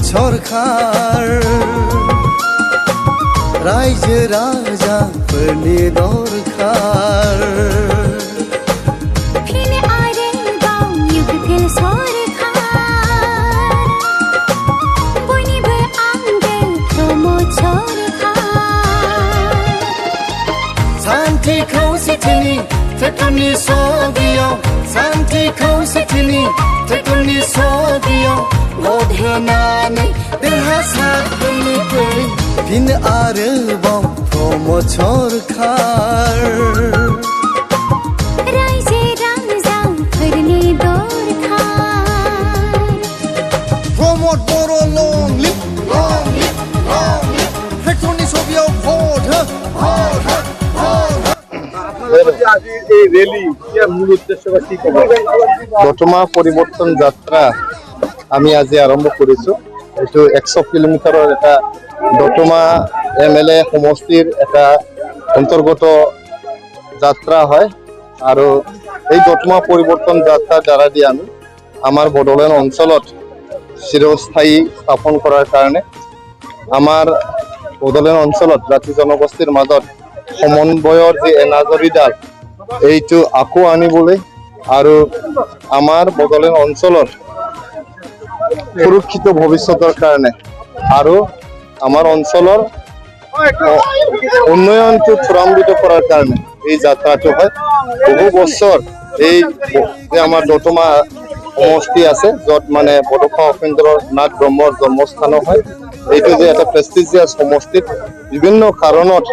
सरखार रायजो राजाफोरनि दरखार फिन आरोबाव इउपिपिएल सरखार बयनिबो आंगो प्रमद सरखार शान्ति खौसेथिनि ट्रेक्टरनि सबियाव शान्ति खौसेथिनि ट्रेक्टरनि सबियाव भट होनानै देरहासारनो फै फिन आरोबाव प्रमद सरखार रायजो राजाफोरनि दरखार प्रमद बर' लं लिभ ट्रेक्टरनि सबियाव भट हो দতমা পৰিৱৰ্তন যাত্ৰা আমি আজি আৰম্ভ কৰিছোঁ। এইটো 100 কিলোমিটাৰৰ এটা দতমা MLA সমষ্টিৰ এটা অন্তৰ্গত যাত্ৰা হয় আৰু এই দতমা পৰিৱৰ্তন যাত্ৰাৰ দ্বাৰা দি আমি আমাৰ বড়োলেণ্ড অঞ্চলত চিৰস্থায়ী স্থাপন কৰাৰ কাৰণে আমাৰ বড়োলেণ্ড অঞ্চলত জাতি জনগোষ্ঠীৰ মাজত সমন্বয়ৰ যি এনাজৰীডাল এইটো আকৌ আনিবলৈ আৰু আমাৰ বড়োলেণ্ড অঞ্চলৰ সুৰক্ষিত ভৱিষ্যতৰ কাৰণে আৰু আমাৰ অঞ্চলৰ উন্নয়নটো ত্বৰান্বিত কৰাৰ কাৰণে এই যাত্ৰাটো হয়। বহু বছৰ এই যে আমাৰ দতমা সমষ্টি আছে য'ত মানে বড়োফা উপেন্দ্ৰনাথ ব্ৰহ্মৰ জন্মস্থানো হয়। এইটো যে এটা প্ৰেষ্টিজিয়াছ সমষ্টিত বিভিন্ন কাৰণত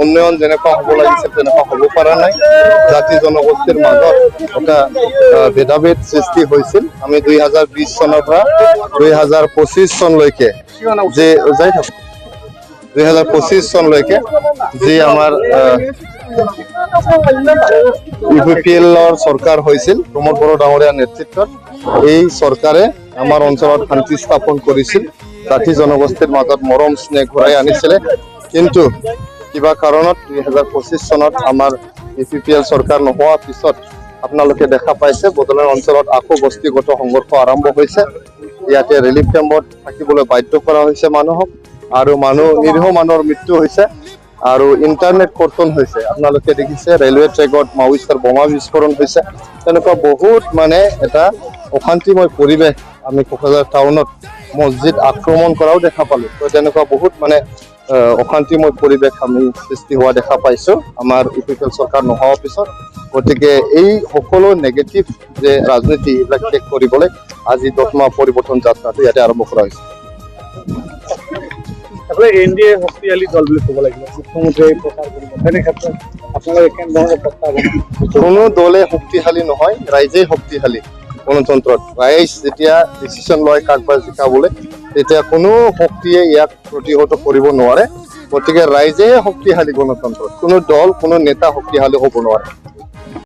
উন্নয়ন যেনেকুৱা হ'ব লাগিছিল তেনেকুৱা হ'ব পৰা নাই। জাতি জনগোষ্ঠীৰ মাজত এটা ভেদাভেদ সৃষ্টি হৈছিল। আমি 2020 চনৰ পৰা 2025 চনলৈকে যে 2025 চনলৈকে যি আমাৰ ইউপিপিএলৰ চৰকাৰ হৈছিল প্ৰমোদ বড়ো ডাঙৰীয়াৰ নেতৃত্বত এই চৰকাৰে আমাৰ অঞ্চলত শান্তি স্থাপন কৰিছিল, জাতি জনগোষ্ঠীৰ মাজত মৰম স্নেহ ঘূৰাই আনিছিলে। কিন্তু কিবা কাৰণত 2025 চনত আমাৰ ইউপিপিএল চৰকাৰ নোহোৱাৰ পিছত আপোনালোকে দেখা পাইছে বড়োলেণ্ড অঞ্চলত আকৌ বস্তিগত সংঘৰ্ষ আৰম্ভ হৈছে। ইয়াতে ৰিলিফ কেম্পত থাকিবলৈ বাধ্য কৰা হৈছে মানুহক আৰু নিৰীহ মানুহৰ মৃত্যু হৈছে আৰু ইণ্টাৰনেট কৰ্তন হৈছে। আপোনালোকে দেখিছে ৰেলৱে ট্ৰেকত মাওইষ্টৰ বোমা বিস্ফোৰণ হৈছে। তেনেকুৱা বহুত মানে এটা অশান্তিময় পৰিৱেশ আমি কোকৰাঝাৰ টাউনত মছজিদ আক্ৰমণ কৰাও দেখা পালোঁ। তো তেনেকুৱা বহুত মানে অশান্তিময় পৰিৱেশ আমি সৃষ্টি হোৱা দেখা পাইছোঁ আমাৰ ইউপিপিএল চৰকাৰ নোহোৱাৰ পিছত। গতিকে এই সকলো নেগেটিভ যে ৰাজনীতি এইবিলাক শেষ কৰিবলৈ আজি দতমা পৰিৱৰ্তন যাত্ৰাটো ইয়াতে আৰম্ভ কৰা হৈছে। এনডিএ শক্তিশালী দল বুলি ক'ব লাগিব মুখ্যমন্ত্ৰীয়ে প্ৰচাৰ কৰিব তেনে ক্ষেত্ৰত আপোনালোকে কেনেধৰণৰ প্ৰস্তাৱ? কোনো দলে শক্তিশালী নহয়, ৰাইজেই শক্তিশালী গণতন্ত্ৰত। ৰাইজ যেতিয়া ডিচিশ্যন লয় কাকবাৰ জিকাবলৈ তেতিয়া কোনো শক্তিয়ে ইয়াক প্ৰতিহত কৰিব নোৱাৰে। গতিকে ৰাইজেহে শক্তিশালী গণতন্ত্ৰত, কোনো দল কোনো নেতা শক্তিশালী হ'ব নোৱাৰে।